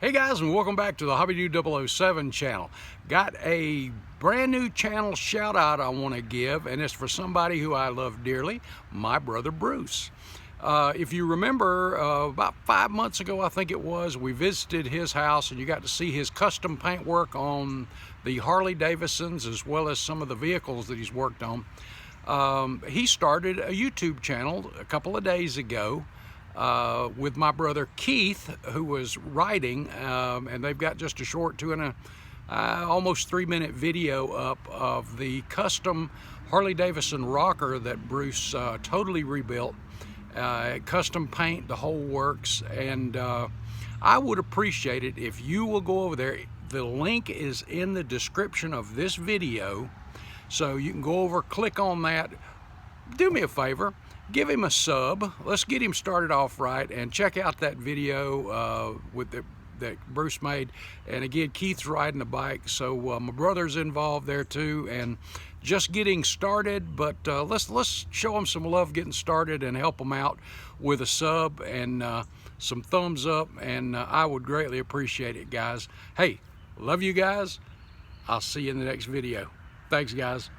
Hey guys, and welcome back to the HobbyNut 007 channel. Got a brand new channel shout out I want to give, and it's for somebody who I love dearly, my brother Bruce. If you remember, about 5 months ago, I think it was, we visited his house and you got to see his custom paint work on the Harley Davidsons as well as some of the vehicles that he's worked on. He started a YouTube channel a couple of days ago with my brother Keith, who was writing, and they've got just a short almost 3-minute video up of the custom Harley Davidson Rocker that Bruce totally rebuilt. Custom paint, the whole works, and I would appreciate it if you will go over there. The link is in the description of this video, so you can go over, click on that. Do me a favor, give him a sub. Let's get him started off right, and check out that video that Bruce made. And again, Keith's riding the bike, so my brother's involved there too, and just getting started. But let's show him some love getting started and help him out with a sub and some thumbs up, and I would greatly appreciate it, guys. Hey, love you guys. I'll see you in the next video. Thanks, guys.